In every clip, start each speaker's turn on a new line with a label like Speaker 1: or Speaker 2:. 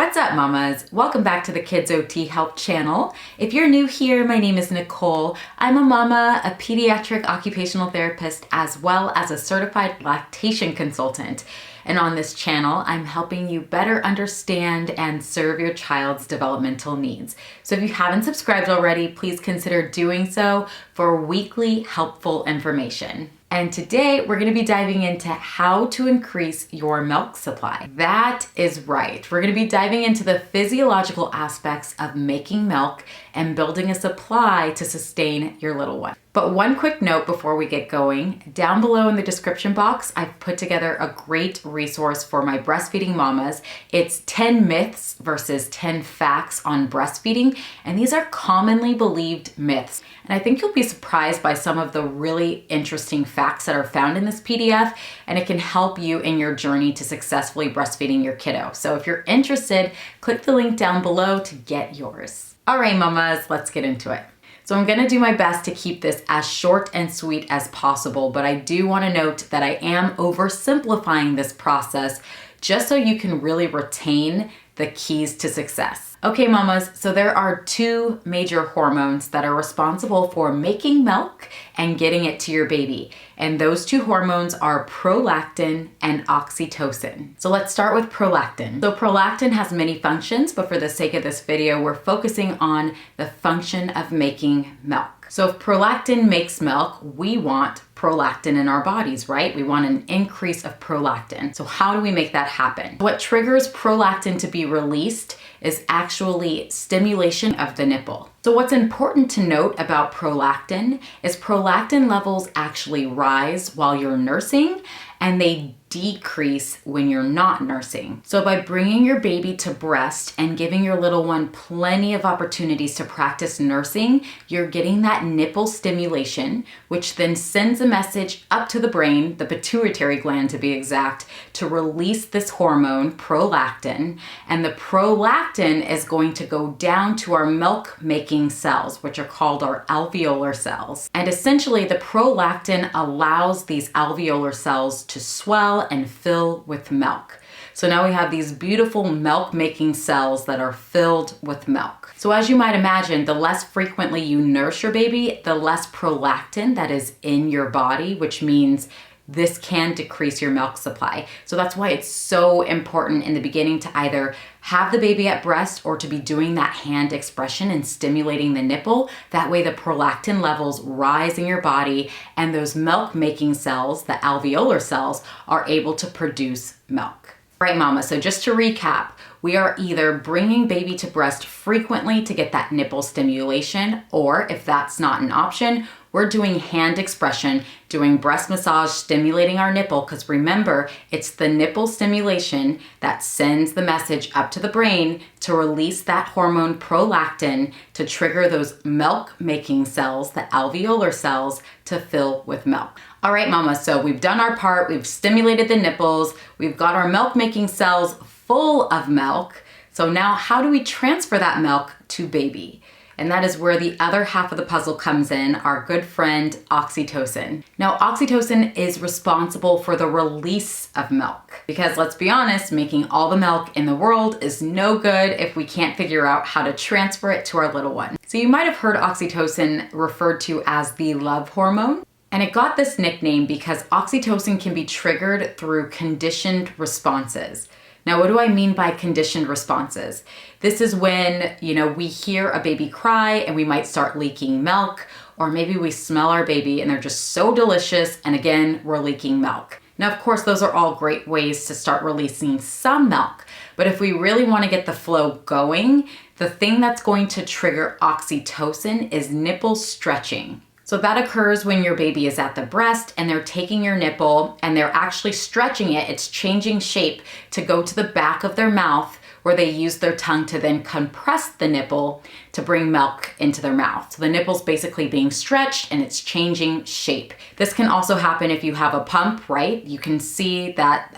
Speaker 1: What's up, mamas? Welcome back to the Kids OT Health channel. If you're new here, my name is Nicole. I'm a mama, a pediatric occupational therapist, as well as a certified lactation consultant. And on this channel, I'm helping you better understand and serve your child's developmental needs. So if you haven't subscribed already, please consider doing so for weekly helpful information. And today we're going to be diving into how to increase your milk supply. That is right. We're going to be diving into the physiological aspects of making milk and building a supply to sustain your little one. But one quick note before we get going, down below in the description box, I've put together a great resource for my breastfeeding mamas. It's 10 myths versus 10 facts on breastfeeding, and these are commonly believed myths. And I think you'll be surprised by some of the really interesting facts that are found in this PDF, and it can help you in your journey to successfully breastfeeding your kiddo. So if you're interested, click the link down below to get yours. All right, mamas, let's get into it. So I'm gonna do my best to keep this as short and sweet as possible, but I do wanna note that I am oversimplifying this process just so you can really retain the keys to success. Okay, mamas, so there are two major hormones that are responsible for making milk and getting it to your baby. And those two hormones are prolactin and oxytocin. So let's start with prolactin. So prolactin has many functions, but for the sake of this video, we're focusing on the function of making milk. So if prolactin makes milk, we want prolactin in our bodies, right? We want an increase of prolactin. So how do we make that happen? What triggers prolactin to be released is actually stimulation of the nipple. So what's important to note about prolactin is prolactin levels actually rise while you're nursing and they decrease when you're not nursing. So by bringing your baby to breast and giving your little one plenty of opportunities to practice nursing, you're getting that nipple stimulation, which then sends a message up to the brain, the pituitary gland to be exact, to release this hormone, prolactin. And the prolactin is going to go down to our milk-making cells, which are called our alveolar cells. And essentially, the prolactin allows these alveolar cells to swell and fill with milk. So now we have these beautiful milk-making cells that are filled with milk. So as you might imagine, the less frequently you nurse your baby, the less prolactin that is in your body, which means this can decrease your milk supply. So that's why it's so important in the beginning to either have the baby at breast or to be doing that hand expression and stimulating the nipple. That way the prolactin levels rise in your body and those milk-making cells, the alveolar cells, are able to produce milk. Right, mama, so just to recap, we are either bringing baby to breast frequently to get that nipple stimulation, or if that's not an option, we're doing hand expression, doing breast massage, stimulating our nipple, because remember, it's the nipple stimulation that sends the message up to the brain to release that hormone prolactin to trigger those milk-making cells, the alveolar cells, to fill with milk. All right, mama, so we've done our part, we've stimulated the nipples, we've got our milk-making cells full of milk. So now how do we transfer that milk to baby? And that is where the other half of the puzzle comes in, our good friend oxytocin. Now, oxytocin is responsible for the release of milk because let's be honest, making all the milk in the world is no good if we can't figure out how to transfer it to our little one. So you might have heard oxytocin referred to as the love hormone. And it got this nickname because oxytocin can be triggered through conditioned responses. Now, what do I mean by conditioned responses? This is when, we hear a baby cry and we might start leaking milk, or maybe we smell our baby and they're just so delicious and again, we're leaking milk. Now, of course, those are all great ways to start releasing some milk, but if we really want to get the flow going, the thing that's going to trigger oxytocin is nipple stretching. So that occurs when your baby is at the breast and they're taking your nipple and they're actually stretching it. It's changing shape to go to the back of their mouth where they use their tongue to then compress the nipple to bring milk into their mouth. So the nipple's basically being stretched and it's changing shape. This can also happen if you have a pump, right? You can see that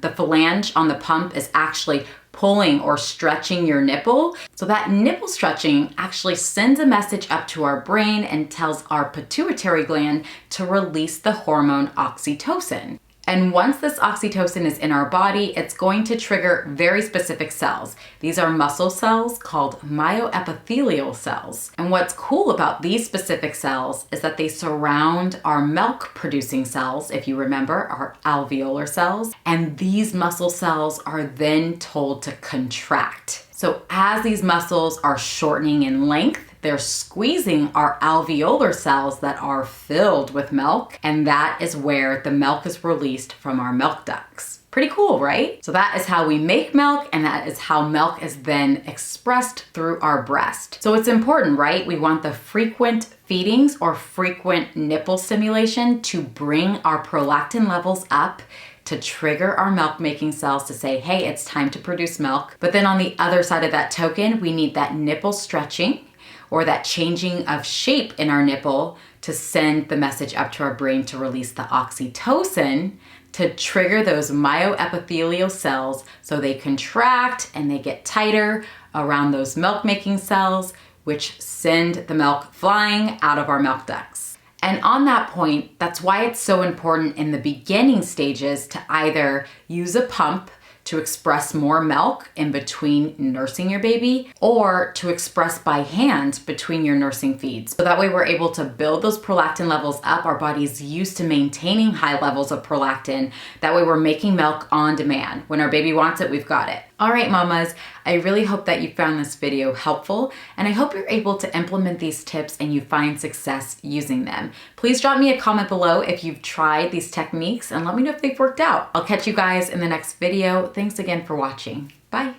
Speaker 1: the phalange on the pump is actually pulling or stretching your nipple. So that nipple stretching actually sends a message up to our brain and tells our pituitary gland to release the hormone oxytocin. And once this oxytocin is in our body, it's going to trigger very specific cells. These are muscle cells called myoepithelial cells. And what's cool about these specific cells is that they surround our milk producing cells, if you remember, our alveolar cells. And these muscle cells are then told to contract. So as these muscles are shortening in length, they're squeezing our alveolar cells that are filled with milk, and that is where the milk is released from our milk ducts. Pretty cool, right? So that is how we make milk, and that is how milk is then expressed through our breast. So it's important, right? We want the frequent feedings or frequent nipple stimulation to bring our prolactin levels up, to trigger our milk making cells to say, hey, it's time to produce milk. But then on the other side of that token, we need that nipple stretching or that changing of shape in our nipple to send the message up to our brain to release the oxytocin to trigger those myoepithelial cells so they contract and they get tighter around those milk making cells, which send the milk flying out of our milk ducts. And on that point, that's why it's so important in the beginning stages to either use a pump to express more milk in between nursing your baby, or to express by hand between your nursing feeds. So that way we're able to build those prolactin levels up. Our body's used to maintaining high levels of prolactin. That way we're making milk on demand. When our baby wants it, we've got it. All right, mamas, I really hope that you found this video helpful, and I hope you're able to implement these tips and you find success using them. Please drop me a comment below if you've tried these techniques and let me know if they've worked out. I'll catch you guys in the next video. Thanks again for watching. Bye.